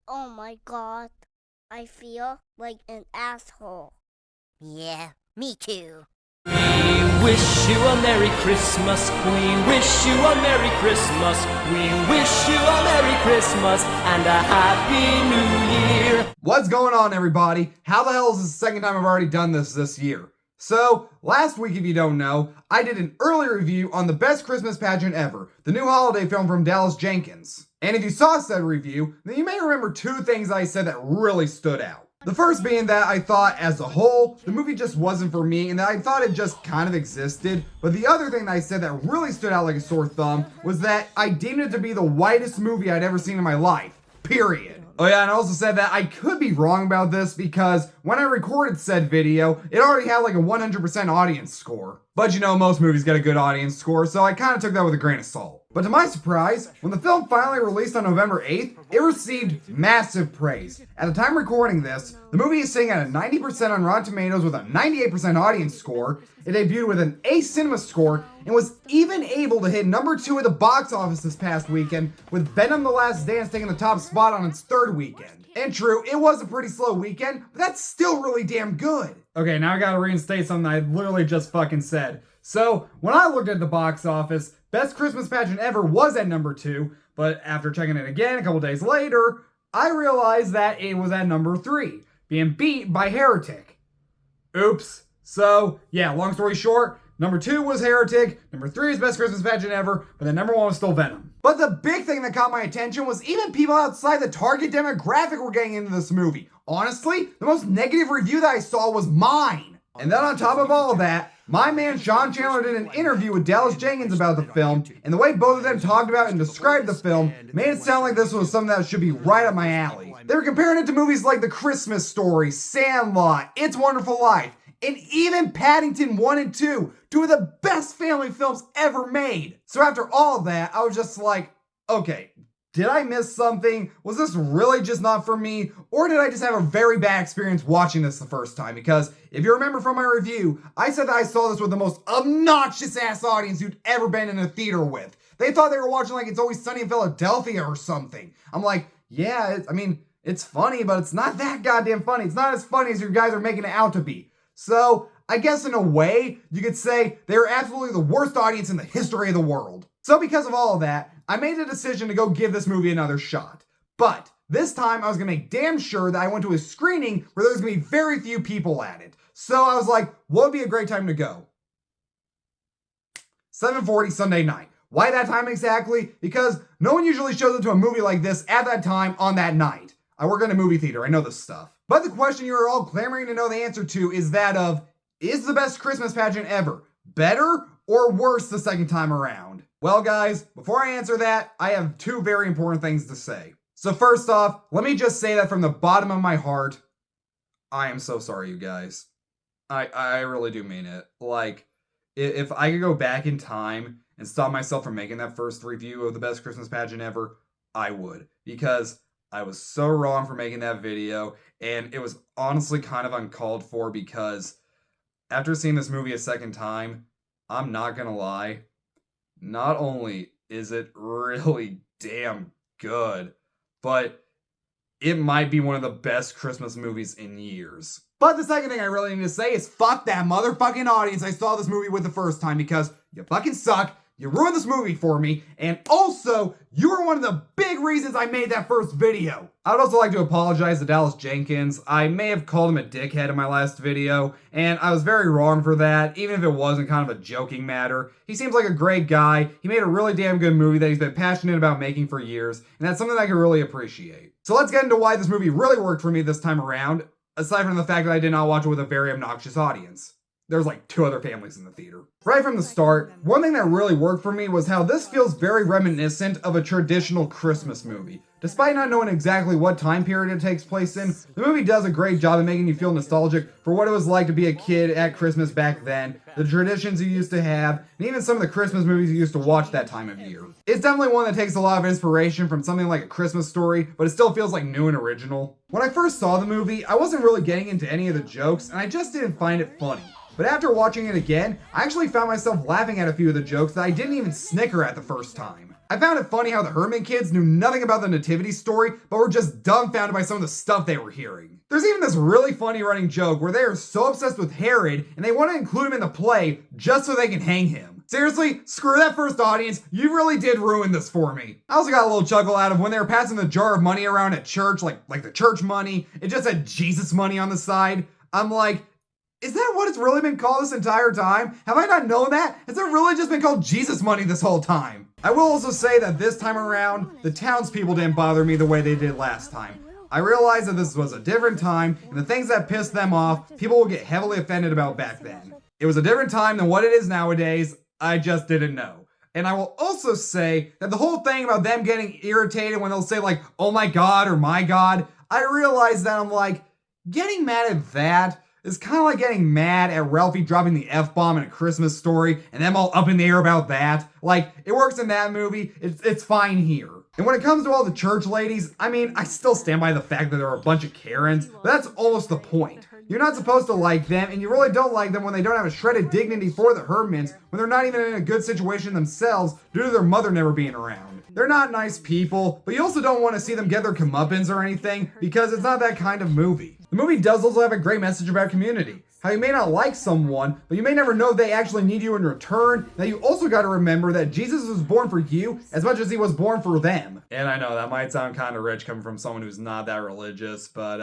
Oh my god, I feel like an asshole. Yeah, me too. We wish you a Merry Christmas. We wish you a Merry Christmas. We wish you a Merry Christmas and a Happy New Year. What's going on, everybody? How the hell is this the second time I've already done this year? So, last week, if you don't know, I did an early review on the best Christmas pageant ever, the new holiday film from Dallas Jenkins. And if you saw said review, then you may remember two things I said that really stood out. The first being that I thought, as a whole, the movie just wasn't for me, and that I thought it just kind of existed. But the other thing that I said that really stood out like a sore thumb was that I deemed it to be the whitest movie I'd ever seen in my life. Period. Oh yeah, and I also said that I could be wrong about this because when I recorded said video, it already had like a 100% audience score. But you know, most movies get a good audience score, so I kind of took that with a grain of salt. But to my surprise, when the film finally released on November 8th, it received massive praise. At the time recording this, the movie is sitting at a 90% on Rotten Tomatoes with a 98% audience score. It debuted with an A Cinema score and was even able to hit number 2 at the box office this past weekend, with Venom: The Last Dance taking the top spot on its third weekend. And true, it was a pretty slow weekend, but that's still really damn good. Okay, now I gotta reinstate something I literally just fucking said. So, when I looked at the box office, Best Christmas Pageant Ever was at number 2, but after checking it again a couple days later, I realized that it was at number 3, being beat by Heretic. Oops. So, yeah, long story short, number 2 was Heretic, number 3 is Best Christmas Pageant Ever, but then number 1 was still Venom. But the big thing that caught my attention was even people outside the target demographic were getting into this movie. Honestly, the most negative review that I saw was mine. And then on top of all of that, my man Sean Chandler did an interview with Dallas Jenkins about the film, and the way both of them talked about and described the film made it sound like this was something that should be right up my alley. They were comparing it to movies like The Christmas Story, Sandlot, It's Wonderful Life, and even Paddington 1 and 2, two of the best family films ever made. So after all of that, I was just like, okay, did I miss something? Was this really just not for me? Or did I just have a very bad experience watching this the first time? Because if you remember from my review, I said that I saw this with the most obnoxious ass audience you'd ever been in a theater with. They thought they were watching like It's Always Sunny in Philadelphia or something. I'm like, yeah, it's funny, but it's not that goddamn funny. It's not as funny as you guys are making it out to be. So, I guess in a way, you could say they were absolutely the worst audience in the history of the world. So because of all of that, I made the decision to go give this movie another shot. But this time I was going to make damn sure that I went to a screening where there's going to be very few people at it. So I was like, what would be a great time to go? 7:40 Sunday night. Why that time exactly? Because no one usually shows up to a movie like this at that time on that night. I work in a movie theater, I know this stuff. But the question you're all clamoring to know the answer to is that of, is the best Christmas pageant ever better or worse the second time around? Well guys, before I answer that, I have two very important things to say. So first off, let me just say that from the bottom of my heart, I am so sorry, you guys. I really do mean it. Like, if I could go back in time and stop myself from making that first review of the best Christmas pageant ever, I would. Because I was so wrong for making that video, and it was honestly kind of uncalled for because after seeing this movie a second time, I'm not gonna lie, not only is it really damn good, but it might be one of the best Christmas movies in years. But the second thing I really need to say is fuck that motherfucking audience I saw this movie with the first time, because you fucking suck. You ruined this movie for me, and also, you were one of the big reasons I made that first video. I would also like to apologize to Dallas Jenkins. I may have called him a dickhead in my last video, and I was very wrong for that, even if it wasn't kind of a joking matter. He seems like a great guy. He made a really damn good movie that he's been passionate about making for years, and that's something I can really appreciate. So let's get into why this movie really worked for me this time around, aside from the fact that I did not watch it with a very obnoxious audience. There was like 2 other families in the theater. Right from the start, one thing that really worked for me was how this feels very reminiscent of a traditional Christmas movie. Despite not knowing exactly what time period it takes place in, the movie does a great job of making you feel nostalgic for what it was like to be a kid at Christmas back then, the traditions you used to have, and even some of the Christmas movies you used to watch that time of year. It's definitely one that takes a lot of inspiration from something like A Christmas Story, but it still feels like new and original. When I first saw the movie, I wasn't really getting into any of the jokes, and I just didn't find it funny. But after watching it again, I actually found myself laughing at a few of the jokes that I didn't even snicker at the first time. I found it funny how the Herman kids knew nothing about the nativity story, but were just dumbfounded by some of the stuff they were hearing. There's even this really funny running joke where they are so obsessed with Herod and they want to include him in the play just so they can hang him. Seriously, screw that first audience, you really did ruin this for me. I also got a little chuckle out of when they were passing the jar of money around at church, like the church money, it just had Jesus money on the side. I'm like, is that what it's really been called this entire time? Have I not known that? Has it really just been called Jesus money this whole time? I will also say that this time around, the townspeople didn't bother me the way they did last time. I realized that this was a different time, and the things that pissed them off, people will get heavily offended about back then. It was a different time than what it is nowadays, I just didn't know. And I will also say that the whole thing about them getting irritated when they'll say like, oh my God or my God, I realized that I'm like, getting mad at that is kind of like getting mad at Ralphie dropping the F-bomb in A Christmas Story and them all up in the air about that. Like, it works in that movie, it's fine here. And when it comes to all the church ladies, I mean, I still stand by the fact that there are a bunch of Karens, but that's almost the point. You're not supposed to like them, and you really don't like them when they don't have a shred of dignity for the Hermans, when they're not even in a good situation themselves due to their mother never being around. They're not nice people, but you also don't want to see them get their comeuppance or anything, because it's not that kind of movie. The movie does also have a great message about community. How you may not like someone, but you may never know they actually need you in return. Now you also got to remember that Jesus was born for you as much as he was born for them. And I know that might sound kind of rich coming from someone who's not that religious, but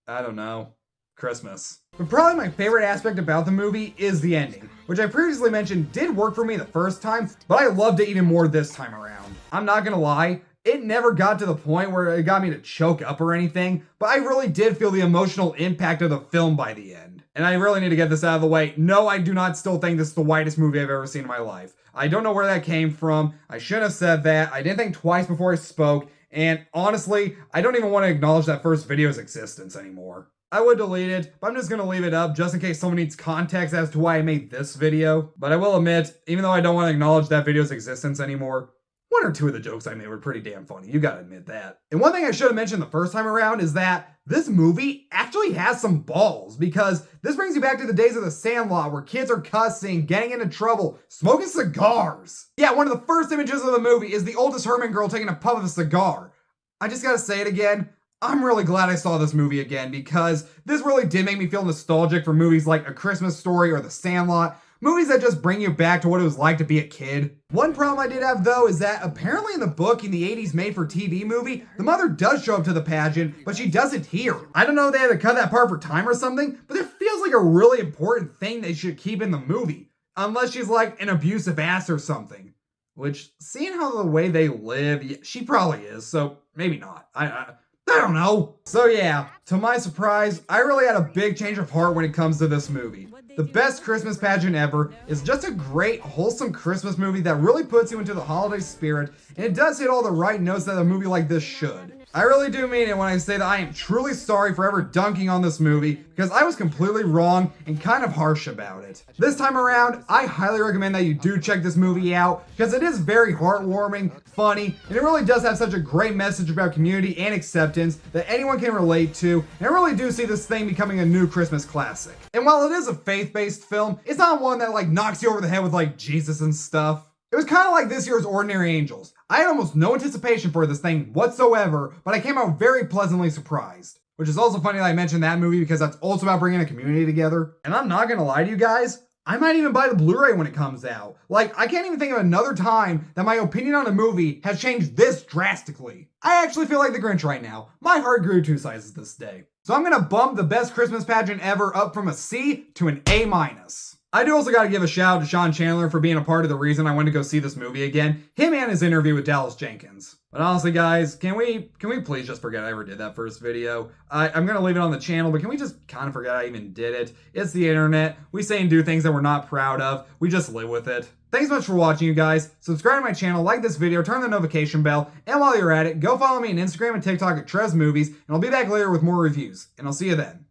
I don't know. Christmas. But probably my favorite aspect about the movie is the ending, which I previously mentioned did work for me the first time, but I loved it even more this time around. I'm not gonna lie, it never got to the point where it got me to choke up or anything, but I really did feel the emotional impact of the film by the end. And I really need to get this out of the way. No, I do not still think this is the whitest movie I've ever seen in my life. I don't know where that came from. I shouldn't have said that. I didn't think twice before I spoke. And honestly, I don't even want to acknowledge that first video's existence anymore. I would delete it, but I'm just gonna leave it up just in case someone needs context as to why I made this video. But I will admit, even though I don't want to acknowledge that video's existence anymore, one or two of the jokes I made were pretty damn funny, you gotta admit that. And one thing I should have mentioned the first time around is that this movie actually has some balls, because this brings you back to the days of The Sandlot where kids are cussing, getting into trouble, smoking cigars. Yeah, one of the first images of the movie is the oldest Herman girl taking a puff of a cigar. I just gotta say it again, I'm really glad I saw this movie again, because this really did make me feel nostalgic for movies like A Christmas Story or The Sandlot, movies that just bring you back to what it was like to be a kid. One problem I did have though is that apparently in the book in the 80s made-for-TV movie, the mother does show up to the pageant, but she doesn't here. I don't know if they had to cut that part for time or something, but it feels like a really important thing they should keep in the movie. Unless she's like an abusive ass or something. Which, seeing how the way they live, yeah, she probably is, so maybe not. I don't know. So yeah, to my surprise, I really had a big change of heart when it comes to this movie. The Best Christmas Pageant Ever is just a great, wholesome Christmas movie that really puts you into the holiday spirit, and it does hit all the right notes that a movie like this should. I really do mean it when I say that I am truly sorry for ever dunking on this movie, because I was completely wrong and kind of harsh about it. This time around, I highly recommend that you do check this movie out, because it is very heartwarming, funny, and it really does have such a great message about community and acceptance that anyone can relate to, and I really do see this thing becoming a new Christmas classic. And while it is a faith-based film, it's not one that like knocks you over the head with like Jesus and stuff. It was kind of like this year's Ordinary Angels. I had almost no anticipation for this thing whatsoever, but I came out very pleasantly surprised. Which is also funny that I mentioned that movie because that's also about bringing a community together. And I'm not gonna lie to you guys, I might even buy the Blu-ray when it comes out. Like, I can't even think of another time that my opinion on a movie has changed this drastically. I actually feel like the Grinch right now. My heart grew 2 sizes this day. So I'm gonna bump the Best Christmas Pageant Ever up from a C to an A-. I do also gotta give a shout out to Sean Chandler for being a part of the reason I went to go see this movie again. Him and his interview with Dallas Jenkins. But honestly guys, can we please just forget I ever did that first video? I'm gonna leave it on the channel, but can we just kind of forget I even did it? It's the internet. We say and do things that we're not proud of. We just live with it. Thanks so much for watching, you guys. Subscribe to my channel, like this video, turn the notification bell, and while you're at it, go follow me on Instagram and TikTok at Trev's Movies, and I'll be back later with more reviews. And I'll see you then.